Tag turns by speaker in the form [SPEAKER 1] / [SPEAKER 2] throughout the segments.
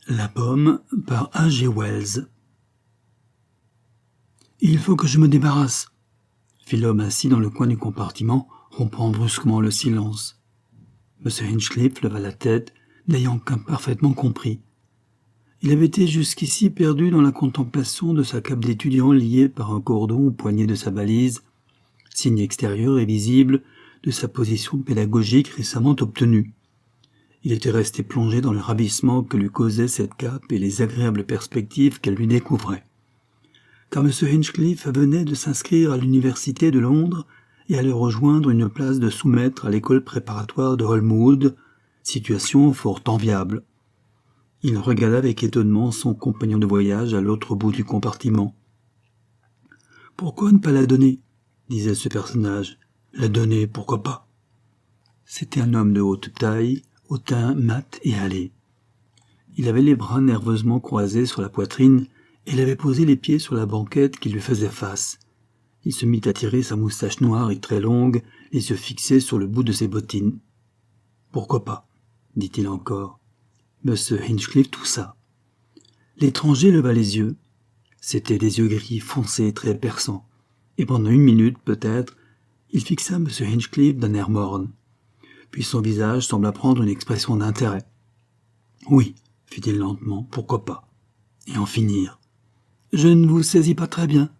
[SPEAKER 1] La pomme par H.G. Wells. Il faut que je me débarrasse, fit l'homme assis dans le coin du compartiment, rompant brusquement le silence. M. Hinchcliffe leva la tête, n'ayant qu'imparfaitement compris. Il avait été jusqu'ici perdu dans la contemplation de sa cape d'étudiant liée par un cordon au poignet de sa valise, signe extérieur et visible de sa position pédagogique récemment obtenue. Il était resté plongé dans le ravissement que lui causait cette cape et les agréables perspectives qu'elle lui découvrait. Car M. Hinchcliffe venait de s'inscrire à l'université de Londres et allait rejoindre une place de sous-maître à l'école préparatoire de Holmwood, situation fort enviable. Il regarda avec étonnement son compagnon de voyage à l'autre bout du compartiment. « Pourquoi ne pas la donner ?» disait ce personnage. « La donner, pourquoi pas ?» C'était un homme de haute taille, au teint mat et hâlé. Il avait les bras nerveusement croisés sur la poitrine et il avait posé les pieds sur la banquette qui lui faisait face. Il se mit à tirer sa moustache noire et très longue, les yeux fixés sur le bout de ses bottines. « Pourquoi pas ?» dit-il encore. Monsieur Hinchcliffe toussa. L'étranger leva les yeux. C'étaient des yeux gris foncés très perçants, et pendant 1 minute peut-être, il fixa M. Hinchcliffe d'un air morne. Puis son visage sembla prendre une expression d'intérêt. « Oui, fit-il lentement, pourquoi pas ? Et en finir. »« Je ne vous saisis pas très bien, »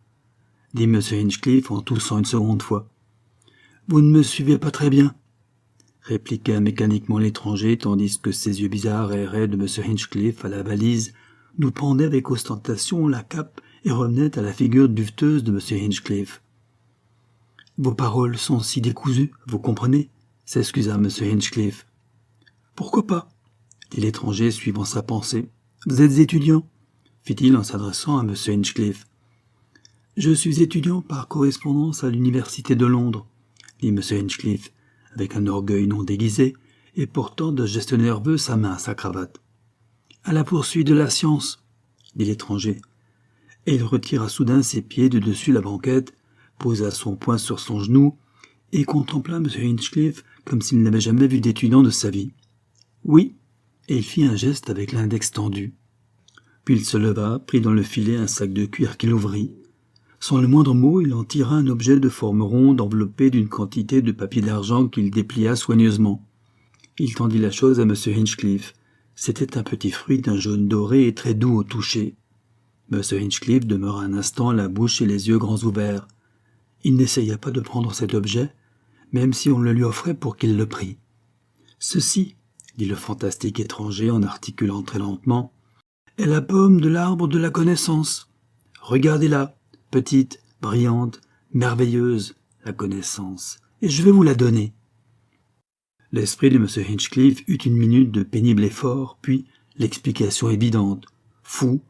[SPEAKER 1] dit M. Hinchcliffe en toussant une seconde fois. « Vous ne me suivez pas très bien, » répliqua mécaniquement l'étranger, tandis que ses yeux bizarres erraient de M. Hinchcliffe à la valise, d'où pendait avec ostentation la cape et revenaient à la figure duveteuse de M. Hinchcliffe. « Vos paroles sont si décousues, vous comprenez ?» s'excusa M. Hinchcliffe. « Pourquoi pas ?» dit l'étranger, suivant sa pensée. « Vous êtes étudiant ?» fit-il en s'adressant à M. Hinchcliffe. « Je suis étudiant par correspondance à l'université de Londres, » dit M. Hinchcliffe, avec un orgueil non déguisé, et portant d'un geste nerveux sa main à sa cravate. « À la poursuite de la science, » dit l'étranger, et il retira soudain ses pieds de dessus la banquette, posa son poing sur son genou, et contempla M. Hinchcliffe comme s'il n'avait jamais vu d'étudiant de sa vie. « Oui » et il fit un geste avec l'index tendu. Puis il se leva, prit dans le filet un sac de cuir qu'il ouvrit. Sans le moindre mot, il en tira un objet de forme ronde enveloppé d'une quantité de papier d'argent qu'il déplia soigneusement. Il tendit la chose à M. Hinchcliffe. C'était un petit fruit d'un jaune doré et très doux au toucher. M. Hinchcliffe demeura un instant la bouche et les yeux grands ouverts. Il n'essaya pas de prendre cet objet, même si on le lui offrait pour qu'il le prît. « Ceci, » dit le fantastique étranger en articulant très lentement, « est la pomme de l'arbre de la connaissance. Regardez-la, petite, brillante, merveilleuse, la connaissance, et je vais vous la donner. » L'esprit de M. Hinchcliffe eut 1 minute de pénible effort, puis l'explication évidente, fou,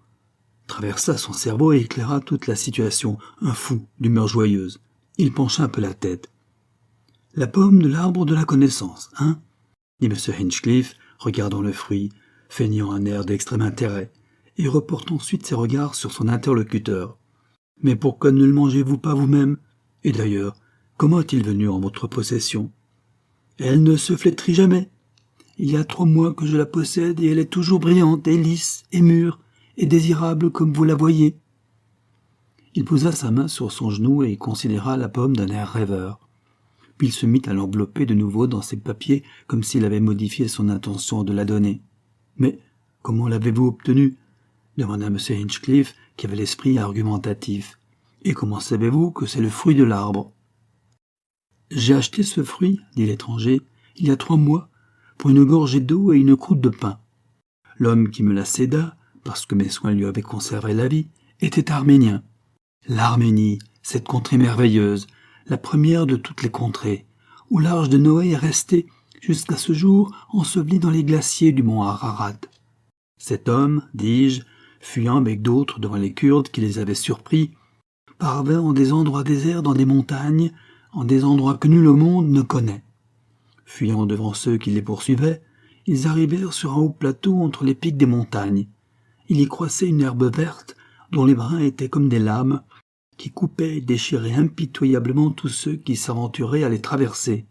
[SPEAKER 1] traversa son cerveau et éclaira toute la situation, un fou, d'humeur joyeuse. Il pencha un peu la tête. « La pomme de l'arbre de la connaissance, hein ?» dit M. Hinchcliffe, regardant le fruit, feignant un air d'extrême intérêt, et reportant ensuite ses regards sur son interlocuteur. « Mais pourquoi ne le mangez-vous pas vous-même ? Et d'ailleurs, comment est-il venu en votre possession ? Elle ne se flétrit jamais. Il y a 3 mois que je la possède et elle est toujours brillante et lisse et mûre et désirable comme vous la voyez. » Il posa sa main sur son genou et considéra la pomme d'un air rêveur. Puis il se mit à l'envelopper de nouveau dans ses papiers comme s'il avait modifié son intention de la donner. « Mais comment l'avez-vous obtenue ?» demanda M. Hinchcliffe, qui avait l'esprit argumentatif. « Et comment savez-vous que c'est le fruit de l'arbre ?»« J'ai acheté ce fruit, » dit l'étranger, « il y a 3 mois, pour une gorgée d'eau et une croûte de pain. L'homme qui me la céda, parce que mes soins lui avaient conservé la vie, était arménien. L'Arménie, cette contrée merveilleuse, la première de toutes les contrées, où l'arche de Noé est restée, jusqu'à ce jour, ensevelie dans les glaciers du mont Ararat. Cet homme, dis-je, fuyant avec d'autres devant les Kurdes qui les avaient surpris, parvint en des endroits déserts dans des montagnes, en des endroits que nul au monde ne connaît. Fuyant devant ceux qui les poursuivaient, ils arrivèrent sur un haut plateau entre les pics des montagnes. Il y croissait une herbe verte, dont les brins étaient comme des lames, qui coupaient et déchiraient impitoyablement tous ceux qui s'aventuraient à les traverser.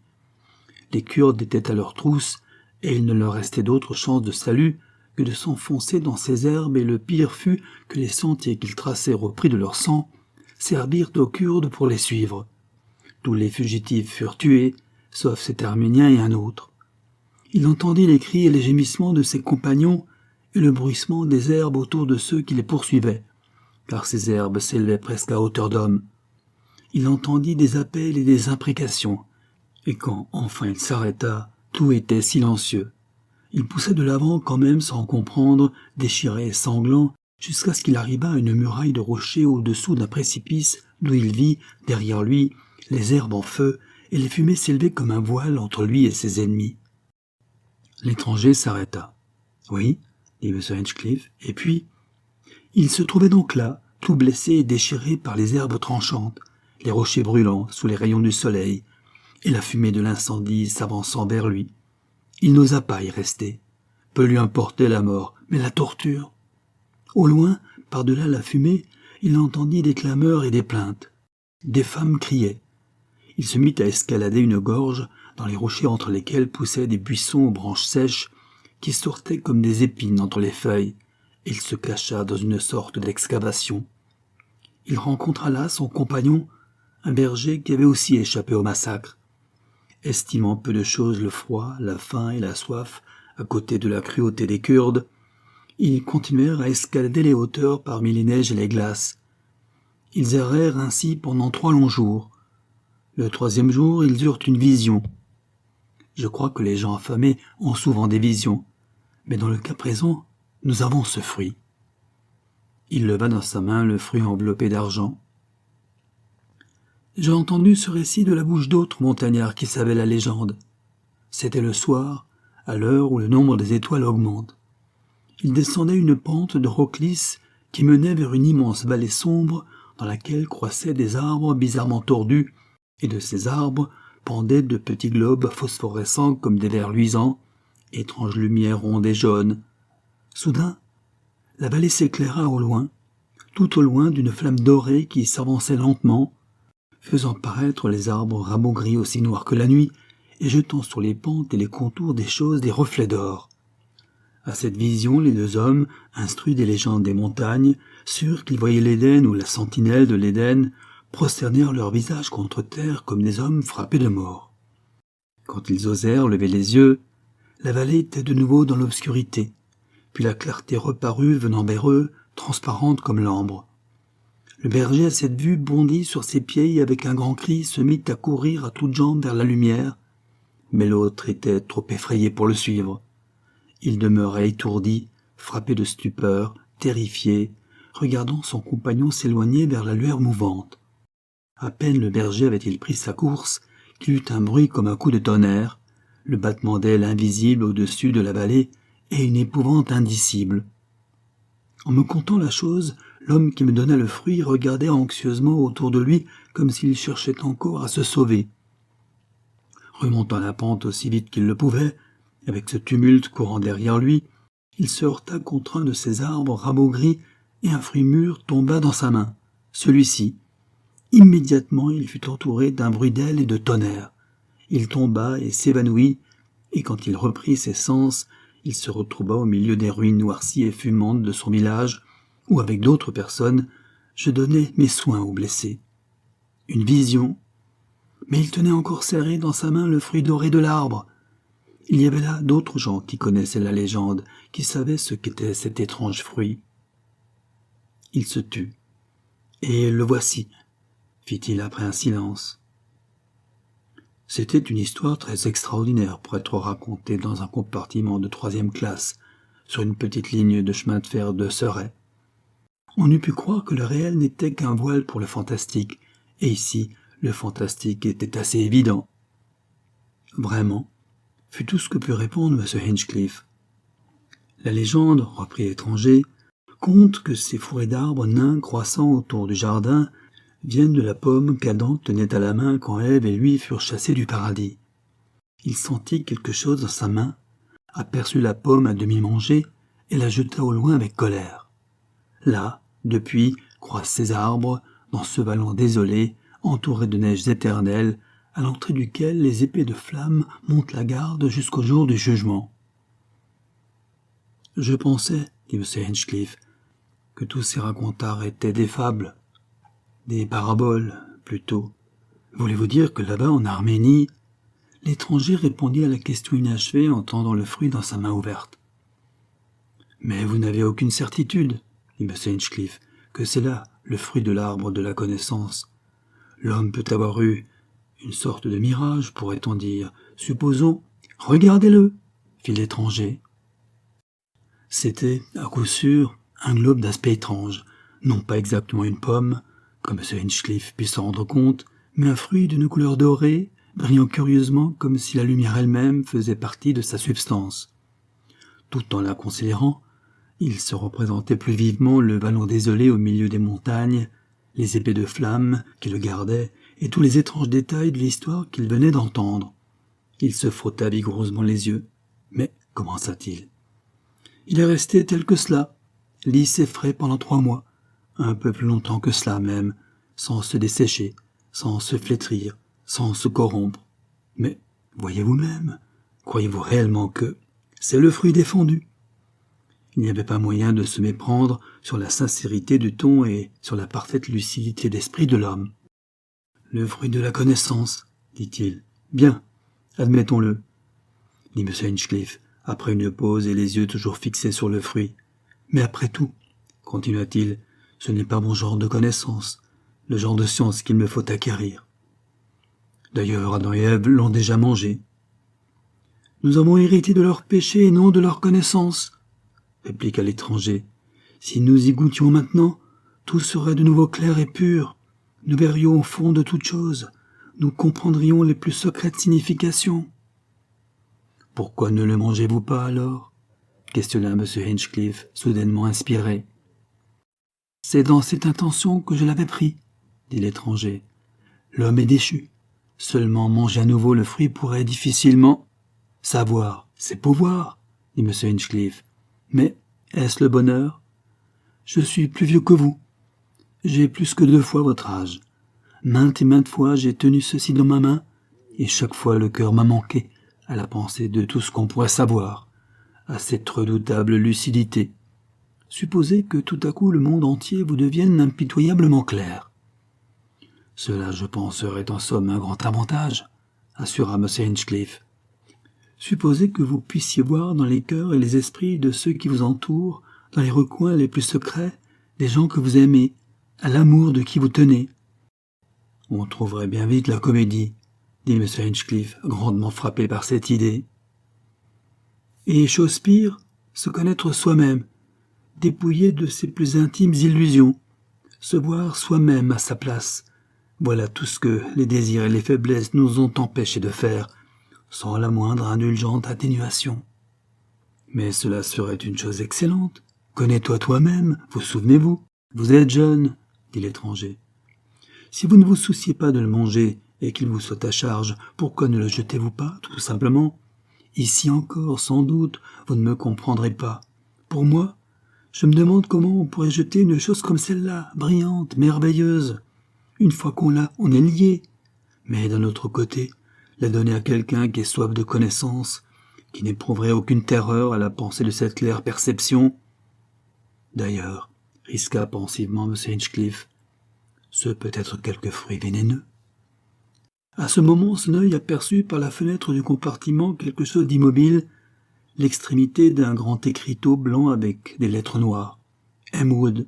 [SPEAKER 1] Les Kurdes étaient à leur trousse, et il ne leur restait d'autre chance de salut que de s'enfoncer dans ces herbes, et le pire fut que les sentiers qu'ils tracèrent au prix de leur sang servirent aux Kurdes pour les suivre. Tous les fugitifs furent tués, sauf cet Arménien et un autre. Il entendit les cris et les gémissements de ses compagnons et le bruissement des herbes autour de ceux qui les poursuivaient, car ces herbes s'élevaient presque à hauteur d'homme. Il entendit des appels et des imprécations, et quand enfin il s'arrêta, tout était silencieux. Il poussa de l'avant quand même sans comprendre, déchiré et sanglant, jusqu'à ce qu'il arrivât à une muraille de rochers au-dessous d'un précipice, d'où il vit, derrière lui, les herbes en feu, et les fumées s'élevaient comme un voile entre lui et ses ennemis. L'étranger s'arrêta. « Oui, » dit M. Hinchcliffe, et puis... Il se trouvait donc là, tout blessé et déchiré par les herbes tranchantes, les rochers brûlants sous les rayons du soleil, et la fumée de l'incendie s'avançant vers lui. Il n'osa pas y rester. Peu lui importait la mort, mais la torture. Au loin, par-delà la fumée, il entendit des clameurs et des plaintes. Des femmes criaient. Il se mit à escalader une gorge, dans les rochers entre lesquels poussaient des buissons aux branches sèches, qui sortaient comme des épines entre les feuilles, et il se cacha dans une sorte d'excavation. Il rencontra là son compagnon, un berger qui avait aussi échappé au massacre. Estimant peu de chose le froid, la faim et la soif, à côté de la cruauté des Kurdes, ils continuèrent à escalader les hauteurs parmi les neiges et les glaces. Ils errèrent ainsi pendant 3 longs jours. Le 3e jour, ils eurent une vision. Je crois que les gens affamés ont souvent des visions, mais dans le cas présent, nous avons ce fruit. Il leva dans sa main le fruit enveloppé d'argent. J'ai entendu ce récit de la bouche d'autres montagnards qui savaient la légende. C'était le soir, à l'heure où le nombre des étoiles augmente. Ils descendaient une pente de roc lisse qui menait vers une immense vallée sombre dans laquelle croissaient des arbres bizarrement tordus, et de ces arbres pendaient de petits globes phosphorescents comme des vers luisants, étranges lumières rondes et jaunes. Soudain, la vallée s'éclaira au loin, tout au loin d'une flamme dorée qui s'avançait lentement, faisant paraître les arbres rabougris aussi noirs que la nuit, et jetant sur les pentes et les contours des choses des reflets d'or. À cette vision, les 2 hommes, instruits des légendes des montagnes, sûrs qu'ils voyaient l'Éden ou la sentinelle de l'Éden, prosternèrent leurs visages contre terre comme des hommes frappés de mort. Quand ils osèrent lever les yeux, la vallée était de nouveau dans l'obscurité, puis la clarté reparut venant vers eux, transparente comme l'ambre. Le berger à cette vue bondit sur ses pieds et avec un grand cri se mit à courir à toutes jambes vers la lumière, mais l'autre était trop effrayé pour le suivre. Il demeurait étourdi, frappé de stupeur, terrifié, regardant son compagnon s'éloigner vers la lueur mouvante. À peine le berger avait-il pris sa course qu'il eut un bruit comme un coup de tonnerre, le battement d'ailes invisible au-dessus de la vallée et une épouvante indicible. En me contant la chose, l'homme qui me donna le fruit regardait anxieusement autour de lui comme s'il cherchait encore à se sauver. Remontant la pente aussi vite qu'il le pouvait, avec ce tumulte courant derrière lui, il se heurta contre un de ces arbres rabougris et un fruit mûr tomba dans sa main. Celui-ci. Immédiatement, il fut entouré d'un bruit d'ailes et de tonnerre. Il tomba et s'évanouit, et quand il reprit ses sens, il se retrouva au milieu des ruines noircies et fumantes de son village, où, avec d'autres personnes, je donnais mes soins aux blessés. Une vision, mais il tenait encore serré dans sa main le fruit doré de l'arbre. Il y avait là d'autres gens qui connaissaient la légende, qui savaient ce qu'était cet étrange fruit. Il se tut. « Et le voici », fit-il après un silence. C'était une histoire très extraordinaire pour être racontée dans un compartiment de 3e classe, sur une petite ligne de chemin de fer de Surrey. On eût pu croire que le réel n'était qu'un voile pour le fantastique, et ici, le fantastique était assez évident. Vraiment, fut tout ce que put répondre M. Hinchcliffe. La légende, reprit l'étranger, conte que ces fourrés d'arbres nains croissant autour du jardin viennent de la pomme qu'Adam tenait à la main quand Ève et lui furent chassés du paradis. Il sentit quelque chose dans sa main, aperçut la pomme à demi mangée et la jeta au loin avec colère. Là, depuis, croissent ces arbres, dans ce vallon désolé, entouré de neiges éternelles, à l'entrée duquel les épées de flammes montent la garde jusqu'au jour du jugement. Je pensais, dit M. Hinchcliffe, que tous ces racontars étaient des fables, des paraboles, plutôt. Voulez-vous dire que là-bas, en Arménie... L'étranger répondit à la question inachevée en tendant le fruit dans sa main ouverte. « Mais vous n'avez aucune certitude, dit M. Hinchcliffe, que c'est là le fruit de l'arbre de la connaissance. L'homme peut avoir eu une sorte de mirage, pourrait-on dire. Supposons... Regardez-le, fit l'étranger. C'était, à coup sûr, un globe d'aspect étrange, non pas exactement une pomme, comme M. Hinchcliffe put s'en rendre compte, mais un fruit d'une couleur dorée, brillant curieusement comme si la lumière elle-même faisait partie de sa substance. Tout en la considérant, il se représentait plus vivement le vallon désolé au milieu des montagnes, les épées de flammes qui le gardaient, et tous les étranges détails de l'histoire qu'il venait d'entendre. Il se frotta vigoureusement les yeux. Mais, commença-t-il, il est resté tel que cela, lisse et frais pendant 3 mois, un peu plus longtemps que cela même, sans se dessécher, sans se flétrir, sans se corrompre. Mais, voyez vous-même, croyez-vous réellement que c'est le fruit défendu? Il n'y avait pas moyen de se méprendre sur la sincérité du ton et sur la parfaite lucidité d'esprit de l'homme. Le fruit de la connaissance, dit-il. Bien, admettons-le, dit M. Hinchcliffe, après une pause et les yeux toujours fixés sur le fruit. Mais après tout, continua-t-il, ce n'est pas mon genre de connaissance, le genre de science qu'il me faut acquérir. D'ailleurs, Adam et Ève l'ont déjà mangé. Nous avons hérité de leur péché et non de leur connaissance, répliqua l'étranger. Si nous y goûtions maintenant, tout serait de nouveau clair et pur. Nous verrions au fond de toute chose. Nous comprendrions les plus secrètes significations. Pourquoi ne le mangez-vous pas alors? Questionna M. Hinchcliffe, soudainement inspiré. C'est dans cette intention que je l'avais pris, dit l'étranger. L'homme est déchu. Seulement manger à nouveau le fruit pourrait difficilement... Savoir, c'est pouvoir, dit M. Hinchcliffe. Mais est-ce le bonheur? Je suis plus vieux que vous. J'ai plus que 2 fois votre âge. Maintes et maintes fois j'ai tenu ceci dans ma main, et chaque fois le cœur m'a manqué à la pensée de tout ce qu'on pourrait savoir, à cette redoutable lucidité. Supposez que tout à coup le monde entier vous devienne impitoyablement clair. Cela, je pense, serait en somme un grand avantage, assura M. Hinchcliffe. Supposez que vous puissiez voir dans les cœurs et les esprits de ceux qui vous entourent, dans les recoins les plus secrets, des gens que vous aimez, à l'amour de qui vous tenez. On trouverait bien vite la comédie, dit M. Hinchcliffe, grandement frappé par cette idée. Et chose pire, se connaître soi-même, dépouillé de ses plus intimes illusions, se voir soi-même à sa place. Voilà tout ce que les désirs et les faiblesses nous ont empêchés de faire, sans la moindre indulgente atténuation. Mais cela serait une chose excellente. Connais-toi toi-même, vous souvenez-vous? Vous êtes jeune, dit l'étranger. Si vous ne vous souciez pas de le manger et qu'il vous soit à charge, pourquoi ne le jetez-vous pas, tout simplement? Ici encore, sans doute, vous ne me comprendrez pas. Pour moi, je me demande comment on pourrait jeter une chose comme celle-là, brillante, merveilleuse. Une fois qu'on l'a, on est lié. Mais d'un autre côté, la donner à quelqu'un qui est soif de connaissance, qui n'éprouverait aucune terreur à la pensée de cette claire perception. D'ailleurs, risqua pensivement M. Hinchcliffe, ce peut être quelque fruit vénéneux. À ce moment, son œil aperçut par la fenêtre du compartiment quelque chose d'immobile, l'extrémité d'un grand écriteau blanc avec des lettres noires. M. Wood.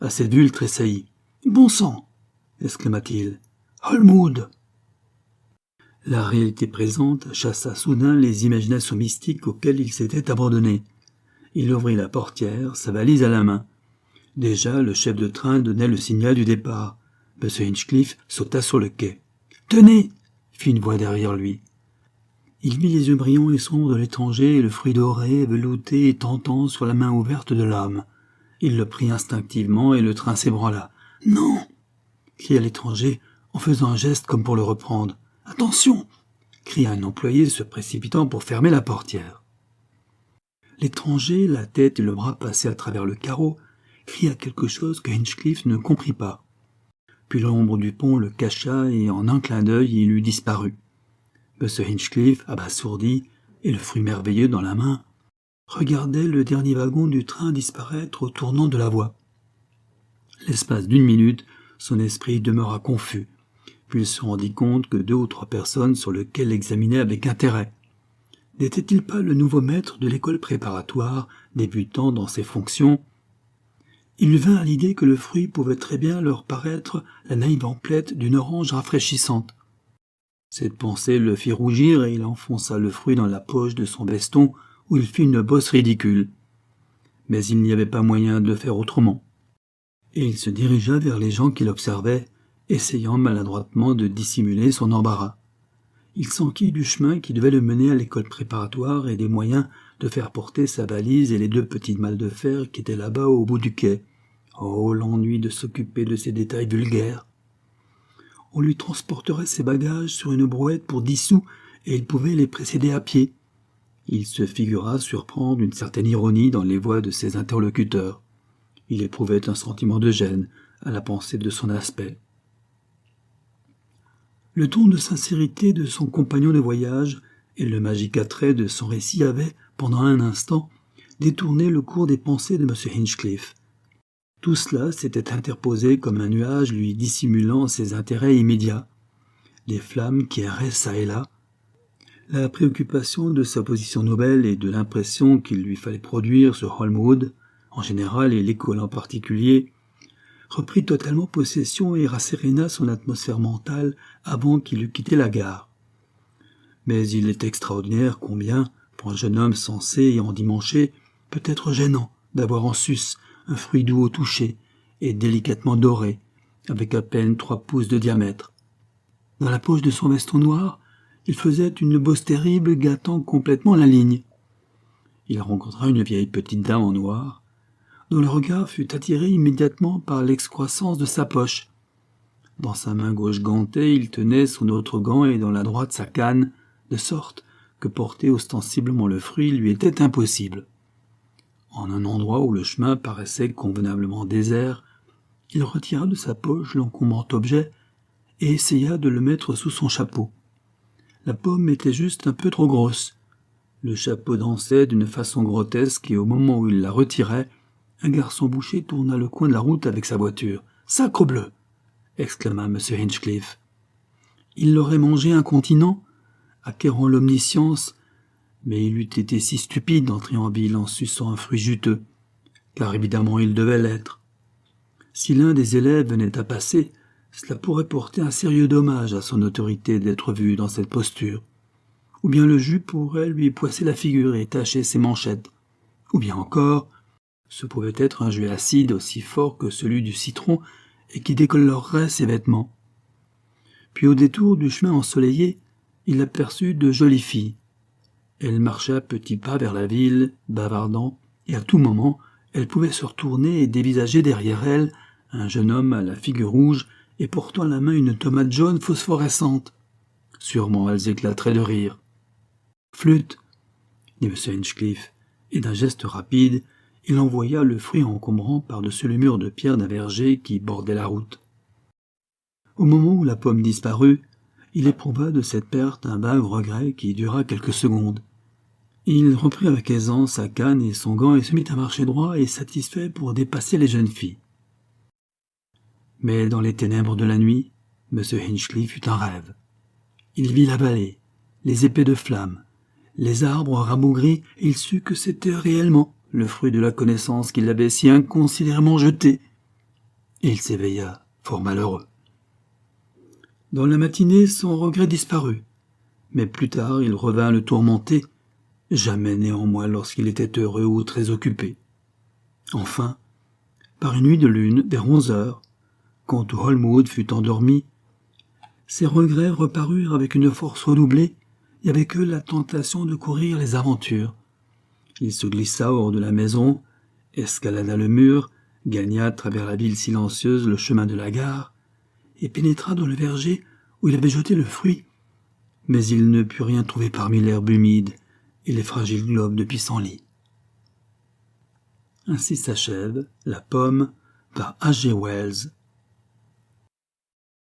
[SPEAKER 1] À cette vue, il tressaillit. « Bon sang !» exclama-t-il. « Holmwood !» La réalité présente chassa soudain les imaginations mystiques auxquelles il s'était abandonné. Il ouvrit la portière, sa valise à la main. Déjà, le chef de train donnait le signal du départ. M. Hinchcliffe sauta sur le quai. « Tenez !» fit une voix derrière lui. Il vit les yeux brillants et sombres de l'étranger et le fruit doré, velouté et tentant sur la main ouverte de l'homme. Il le prit instinctivement et le train s'ébranla. « Non !» cria l'étranger en faisant un geste comme pour le reprendre. « Attention !» cria un employé se précipitant pour fermer la portière. L'étranger, la tête et le bras passés à travers le carreau, cria quelque chose que Hinchcliffe ne comprit pas. Puis l'ombre du pont le cacha et en un clin d'œil il eut disparu. M. Hinchcliffe, abasourdi, et le fruit merveilleux dans la main, regardait le dernier wagon du train disparaître au tournant de la voie. L'espace d'1 minute, son esprit demeura confus, puis il se rendit compte que 2 ou 3 personnes sur lesquelles l'examinait avec intérêt. N'était-il pas le nouveau maître de l'école préparatoire, débutant dans ses fonctions? Il lui vint à l'idée que le fruit pouvait très bien leur paraître la naïve emplette d'une orange rafraîchissante. Cette pensée le fit rougir et il enfonça le fruit dans la poche de son veston où il fit une bosse ridicule. Mais il n'y avait pas moyen de le faire autrement. Et il se dirigea vers les gens qui l'observaient, essayant maladroitement de dissimuler son embarras. Il s'enquit du chemin qui devait le mener à l'école préparatoire et des moyens de faire porter sa valise et les 2 petites malles de fer qui étaient là-bas au bout du quai. Oh, l'ennui de s'occuper de ces détails vulgaires. On lui transporterait ses bagages sur une brouette pour 10 sous et il pouvait les précéder à pied. Il se figura surprendre une certaine ironie dans les voix de ses interlocuteurs. Il éprouvait un sentiment de gêne à la pensée de son aspect. Le ton de sincérité de son compagnon de voyage et le magique attrait de son récit avaient, pendant un instant, détourné le cours des pensées de M. Hinchcliffe. Tout cela s'était interposé comme un nuage lui dissimulant ses intérêts immédiats. Les flammes qui erraient çà et là, la préoccupation de sa position nouvelle et de l'impression qu'il lui fallait produire sur Holmwood, en général et l'école en particulier, reprit totalement possession et rasséréna son atmosphère mentale avant qu'il eût quitté la gare. Mais il est extraordinaire combien, pour un jeune homme sensé et endimanché, peut être gênant d'avoir en sus un fruit doux au toucher et délicatement doré, avec à peine 3 pouces de diamètre. Dans la poche de son veston noir, il faisait une bosse terrible gâtant complètement la ligne. Il rencontra une vieille petite dame en noir, dont le regard fut attiré immédiatement par l'excroissance de sa poche. Dans sa main gauche gantée, il tenait son autre gant et dans la droite sa canne, de sorte que porter ostensiblement le fruit lui était impossible. En un endroit où le chemin paraissait convenablement désert, il retira de sa poche l'encombrant objet et essaya de le mettre sous son chapeau. La pomme était juste un peu trop grosse. Le chapeau dansait d'une façon grotesque et au moment où il la retirait, un garçon boucher tourna le coin de la route avec sa voiture. « Sacrebleu !» exclama M. Hinchcliffe. Il l'aurait mangé incontinent, acquérant l'omniscience, mais il eût été si stupide d'entrer en ville en suçant un fruit juteux, car évidemment il devait l'être. Si l'un des élèves venait à passer, cela pourrait porter un sérieux dommage à son autorité d'être vu dans cette posture. Ou bien le jus pourrait lui poisser la figure et tacher ses manchettes. Ou bien encore, ce pouvait être un jus acide aussi fort que celui du citron et qui décolorerait ses vêtements. Puis au détour du chemin ensoleillé, il aperçut 2 jolies filles. Elles marchaient à petits pas vers la ville, bavardant, et à tout moment, elles pouvaient se retourner et dévisager derrière elles un jeune homme à la figure rouge et portant à la main une tomate jaune phosphorescente. Sûrement elles éclateraient de rire. « Flûte !» dit M. Hinchcliffe, et d'un geste rapide, il envoya le fruit encombrant par-dessus le mur de pierre d'un verger qui bordait la route. Au moment où la pomme disparut, il éprouva de cette perte un vague regret qui dura quelques secondes. Il reprit avec aisance sa canne et son gant et se mit à marcher droit et satisfait pour dépasser les jeunes filles. Mais dans les ténèbres de la nuit, M. Hinchcliffe eut un rêve. Il vit la vallée, les épées de flammes, les arbres rabougris, et il sut que c'était réellement le fruit de la connaissance qu'il avait si inconsidérément jeté. Et il s'éveilla, fort malheureux. Dans la matinée, son regret disparut, mais plus tard il revint le tourmenter, jamais néanmoins lorsqu'il était heureux ou très occupé. Enfin, par une nuit de lune, vers 11 heures, quand Holmwood fut endormi, ses regrets reparurent avec une force redoublée et avec eux la tentation de courir les aventures. Il se glissa hors de la maison, escalada le mur, gagna à travers la ville silencieuse le chemin de la gare et pénétra dans le verger où il avait jeté le fruit, mais il ne put rien trouver parmi l'herbe humide et les fragiles globes de pissenlit. Ainsi s'achève La pomme par H. G. Wells.